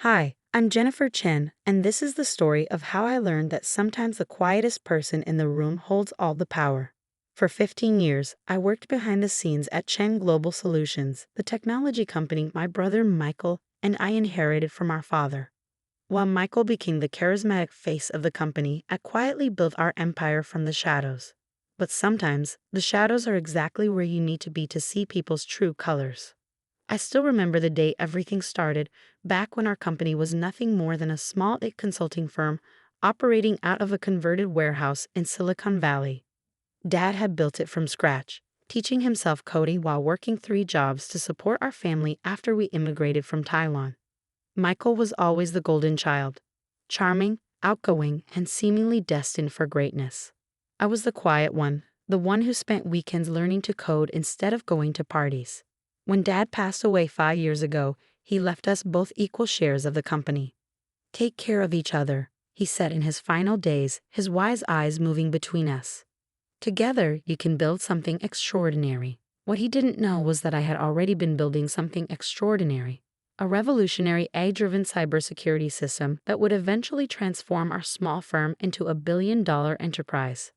Hi, I'm Jennifer Chen, and this is the story of how I learned that sometimes the quietest person in the room holds all the power. For 15 years, I worked behind the scenes at Chen Global Solutions, the technology company my brother Michael and I inherited from our father. While Michael became the charismatic face of the company, I quietly built our empire from the shadows. But sometimes, the shadows are exactly where you need to be to see people's true colors. I still remember the day everything started, back when our company was nothing more than a small consulting firm operating out of a converted warehouse in Silicon Valley. Dad had built it from scratch, teaching himself coding while working 3 jobs to support our family after we immigrated from Taiwan. Michael was always the golden child, charming, outgoing, and seemingly destined for greatness. I was the quiet one, the one who spent weekends learning to code instead of going to parties. When Dad passed away 5 years ago, he left us both equal shares of the company. "Take care of each other," he said in his final days, his wise eyes moving between us. "Together, you can build something extraordinary." What he didn't know was that I had already been building something extraordinary. A revolutionary AI-driven cybersecurity system that would eventually transform our small firm into a billion-dollar enterprise.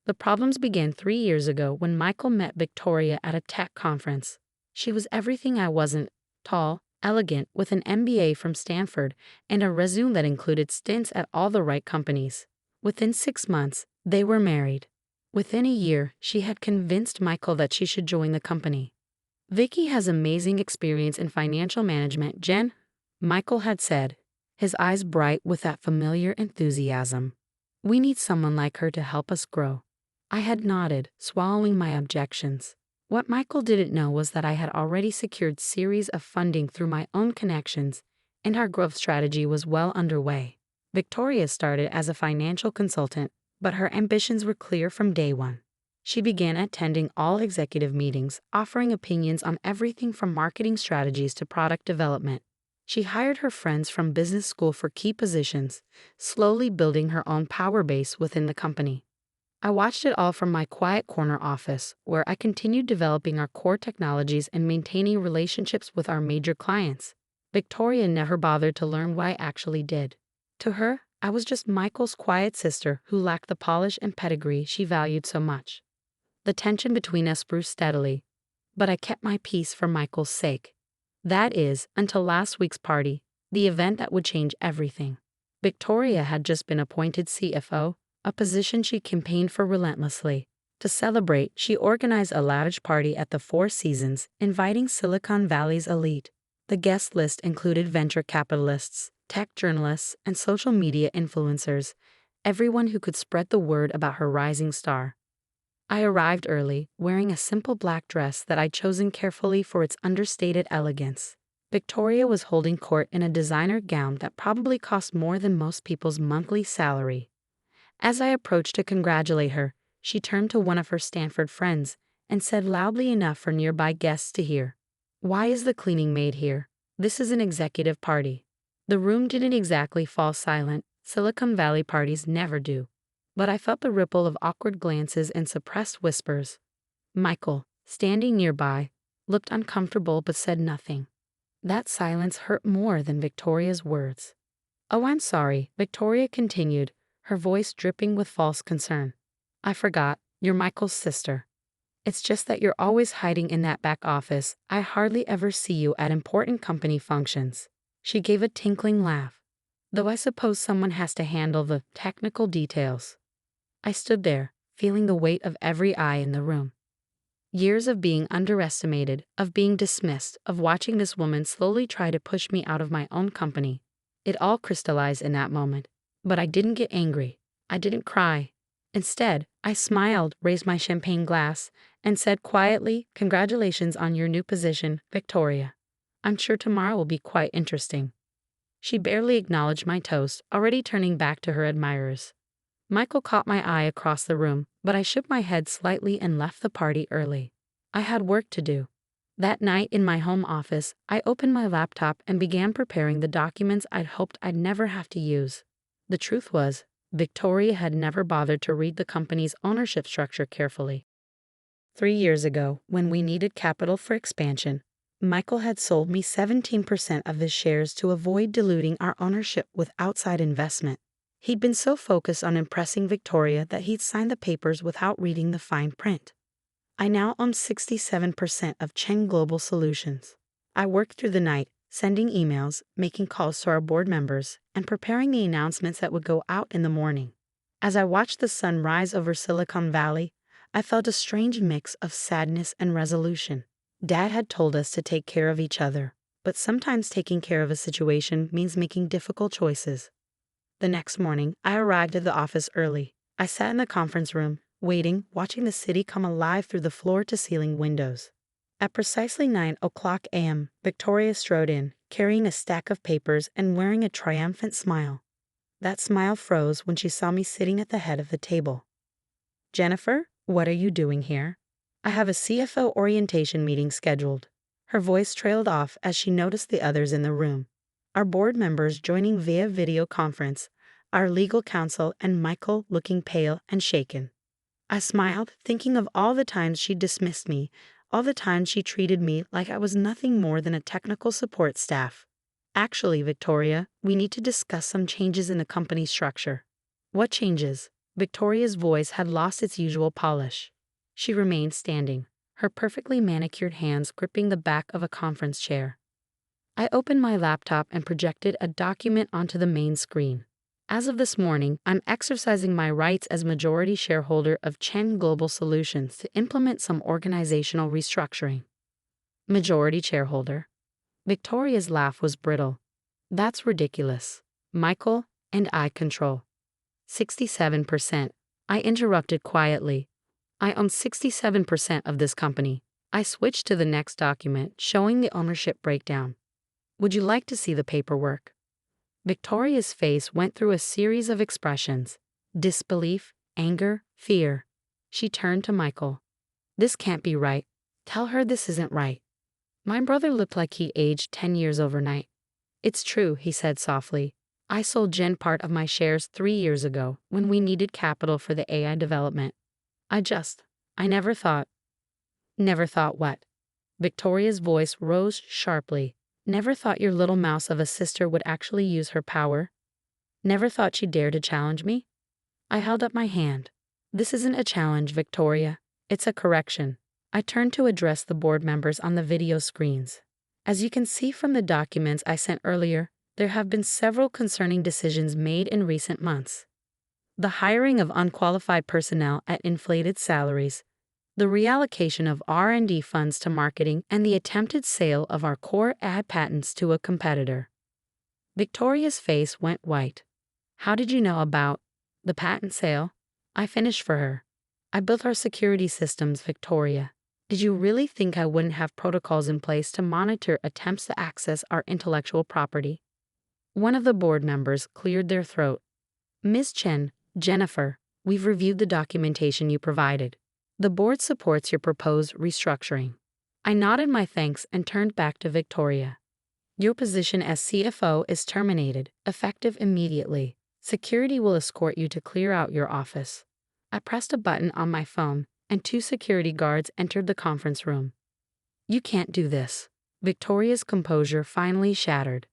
The problems began 3 years ago when Michael met Victoria at a tech conference. She was everything I wasn't: tall, elegant, with an MBA from Stanford, and a resume that included stints at all the right companies. Within 6 months, they were married. Within a year, she had convinced Michael that she should join the company. "Vicky has amazing experience in financial management, Jen," Michael had said, his eyes bright with that familiar enthusiasm. "We need someone like her to help us grow." I had nodded, swallowing my objections. What Michael didn't know was that I had already secured series of funding through my own connections, and our growth strategy was well underway. Victoria started as a financial consultant, but her ambitions were clear from day one. She began attending all executive meetings, offering opinions on everything from marketing strategies to product development. She hired her friends from business school for key positions, slowly building her own power base within the company. I watched it all from my quiet corner office, where I continued developing our core technologies and maintaining relationships with our major clients. Victoria never bothered to learn what I actually did. To her, I was just Michael's quiet sister who lacked the polish and pedigree she valued so much. The tension between us grew steadily, but I kept my peace for Michael's sake. That is, until last week's party, the event that would change everything. Victoria had just been appointed CFO, a position she campaigned for relentlessly. To celebrate, she organized a lavish party at the Four Seasons, inviting Silicon Valley's elite. The guest list included venture capitalists, tech journalists, and social media influencers, everyone who could spread the word about her rising star. I arrived early, wearing a simple black dress that I'd chosen carefully for its understated elegance. Victoria was holding court in a designer gown that probably cost more than most people's monthly salary. As I approached to congratulate her, she turned to one of her Stanford friends and said loudly enough for nearby guests to hear, "Why is the cleaning maid here? This is an executive party." The room didn't exactly fall silent. Silicon Valley parties never do. But I felt the ripple of awkward glances and suppressed whispers. Michael, standing nearby, looked uncomfortable but said nothing. That silence hurt more than Victoria's words. "Oh, I'm sorry," Victoria continued, her voice dripping with false concern. "I forgot, you're Michael's sister. It's just that you're always hiding in that back office. I hardly ever see you at important company functions." She gave a tinkling laugh. "Though I suppose someone has to handle the technical details." I stood there, feeling the weight of every eye in the room. Years of being underestimated, of being dismissed, of watching this woman slowly try to push me out of my own company. It all crystallized in that moment. But I didn't get angry. I didn't cry. Instead, I smiled, raised my champagne glass, and said quietly, "Congratulations on your new position, Victoria. I'm sure tomorrow will be quite interesting." She barely acknowledged my toast, already turning back to her admirers. Michael caught my eye across the room, but I shook my head slightly and left the party early. I had work to do. That night in my home office, I opened my laptop and began preparing the documents I'd hoped I'd never have to use. The truth was, Victoria had never bothered to read the company's ownership structure carefully. 3 years ago, when we needed capital for expansion, Michael had sold me 17% of his shares to avoid diluting our ownership with outside investment. He'd been so focused on impressing Victoria that he'd signed the papers without reading the fine print. I now own 67% of Chen Global Solutions. I worked through the night, sending emails, making calls to our board members, and preparing the announcements that would go out in the morning. As I watched the sun rise over Silicon Valley, I felt a strange mix of sadness and resolution. Dad had told us to take care of each other, but sometimes taking care of a situation means making difficult choices. The next morning, I arrived at the office early. I sat in the conference room, waiting, watching the city come alive through the floor-to-ceiling windows. At precisely 9 a.m., Victoria strode in, carrying a stack of papers and wearing a triumphant smile. That smile froze when she saw me sitting at the head of the table. "Jennifer, what are you doing here?" "I have a CFO orientation meeting scheduled." Her voice trailed off as she noticed the others in the room. Our board members joining via video conference, our legal counsel, and Michael looking pale and shaken. I smiled, thinking of all the times she dismissed me, all the times she treated me like I was nothing more than a technical support staff. "Actually, Victoria, we need to discuss some changes in the company structure." "What changes?" Victoria's voice had lost its usual polish. She remained standing, her perfectly manicured hands gripping the back of a conference chair. I opened my laptop and projected a document onto the main screen. "As of this morning, I'm exercising my rights as majority shareholder of Chen Global Solutions to implement some organizational restructuring." Majority shareholder? Victoria's laugh was brittle. "That's ridiculous. Michael and I control 67%. I interrupted quietly. "I own 67% of this company." I switched to the next document, showing the ownership breakdown. "Would you like to see the paperwork?" Victoria's face went through a series of expressions: disbelief, anger, fear. She turned to Michael. "This can't be right. Tell her this isn't right." My brother looked like he aged 10 years overnight. "It's true," he said softly. "I sold Jen part of my shares 3 years ago when we needed capital for the AI development. I never thought." "Never thought what?" Victoria's voice rose sharply. "Never thought your little mouse of a sister would actually use her power? Never thought she'd dare to challenge me?" I held up my hand. "This isn't a challenge, Victoria. It's a correction." I turned to address the board members on the video screens. "As you can see from the documents I sent earlier, there have been several concerning decisions made in recent months. The hiring of unqualified personnel at inflated salaries, the reallocation of R&D funds to marketing, and the attempted sale of our core ad patents to a competitor." Victoria's face went white. "How did you know about the patent sale?" I finished for her. "I built our security systems, Victoria. Did you really think I wouldn't have protocols in place to monitor attempts to access our intellectual property?" One of the board members cleared their throat. "Ms. Chen, Jennifer, we've reviewed the documentation you provided. The board supports your proposed restructuring." I nodded my thanks and turned back to Victoria. "Your position as CFO is terminated, effective immediately. Security will escort you to clear out your office." I pressed a button on my phone, and 2 security guards entered the conference room. "You can't do this." Victoria's composure finally shattered.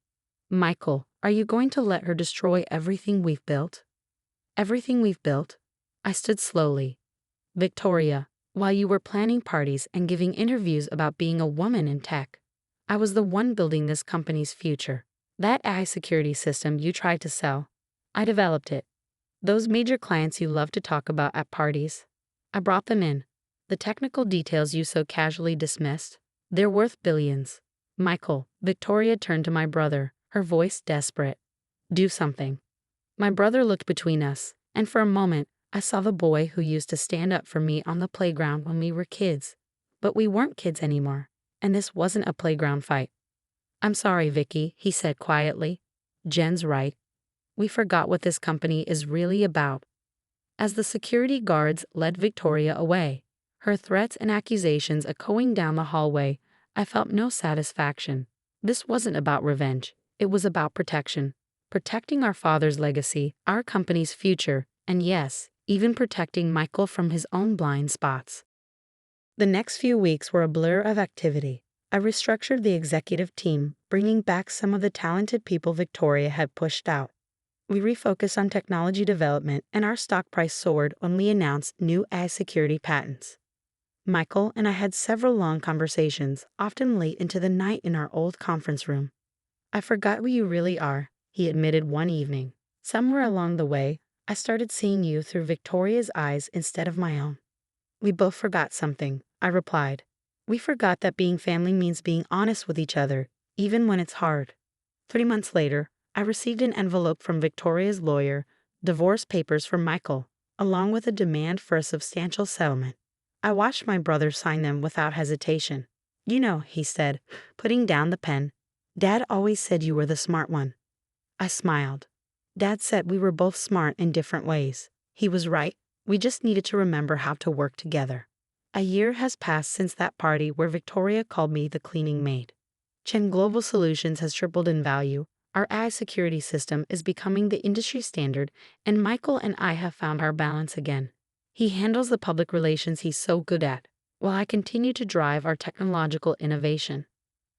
"Michael, are you going to let her destroy everything we've built?" "Everything we've built?" I stood slowly. "Victoria, while you were planning parties and giving interviews about being a woman in tech, I was the one building this company's future. That AI security system you tried to sell, I developed it. Those major clients you love to talk about at parties, I brought them in. The technical details you so casually dismissed, they're worth billions." "Michael," Victoria turned to my brother, her voice desperate. "Do something." My brother looked between us, and for a moment, I saw the boy who used to stand up for me on the playground when we were kids. But we weren't kids anymore, and this wasn't a playground fight. "I'm sorry, Vicky," he said quietly. "Jen's right. We forgot what this company is really about." As the security guards led Victoria away, her threats and accusations echoing down the hallway, I felt no satisfaction. This wasn't about revenge. It was about protection. Protecting our father's legacy, our company's future, and yes, even protecting Michael from his own blind spots. The next few weeks were a blur of activity. I restructured the executive team, bringing back some of the talented people Victoria had pushed out. We refocused on technology development, and our stock price soared when we announced new AI security patents. Michael and I had several long conversations, often late into the night in our old conference room. "I forgot who you really are," he admitted one evening. "Somewhere along the way, I started seeing you through Victoria's eyes instead of my own." "We both forgot something," I replied. "We forgot that being family means being honest with each other, even when it's hard." 3 months later, I received an envelope from Victoria's lawyer, divorce papers for Michael, along with a demand for a substantial settlement. I watched my brother sign them without hesitation. "You know," he said, putting down the pen, "Dad always said you were the smart one." I smiled. Dad said we were both smart in different ways. He was right. We just needed to remember how to work together. A year has passed since that party where Victoria called me the cleaning maid. Chen Global Solutions has tripled in value. Our AI security system is becoming the industry standard, and Michael and I have found our balance again. He handles the public relations he's so good at, while I continue to drive our technological innovation.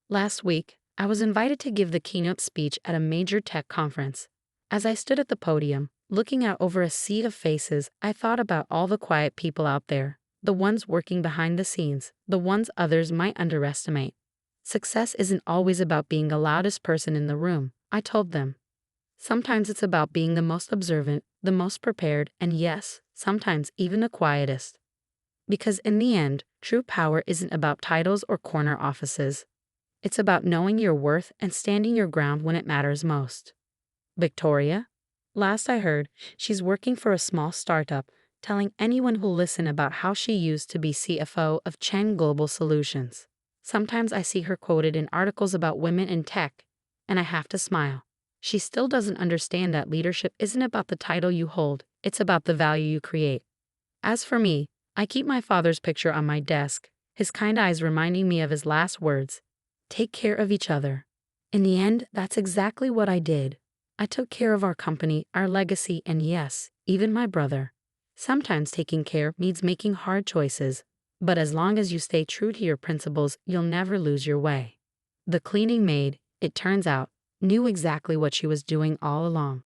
Last week, I was invited to give the keynote speech at a major tech conference. As I stood at the podium, looking out over a sea of faces, I thought about all the quiet people out there, the ones working behind the scenes, the ones others might underestimate. Success isn't always about being the loudest person in the room, I told them. Sometimes it's about being the most observant, the most prepared, and yes, sometimes even the quietest. Because in the end, true power isn't about titles or corner offices. It's about knowing your worth and standing your ground when it matters most. Victoria? Last I heard, she's working for a small startup, telling anyone who'll listen about how she used to be CFO of Chen Global Solutions. Sometimes I see her quoted in articles about women in tech, and I have to smile. She still doesn't understand that leadership isn't about the title you hold, it's about the value you create. As for me, I keep my father's picture on my desk, his kind eyes reminding me of his last words. Take care of each other. In the end, that's exactly what I did. I took care of our company, our legacy, and yes, even my brother. Sometimes taking care means making hard choices, but as long as you stay true to your principles, you'll never lose your way. The cleaning maid, it turns out, knew exactly what she was doing all along.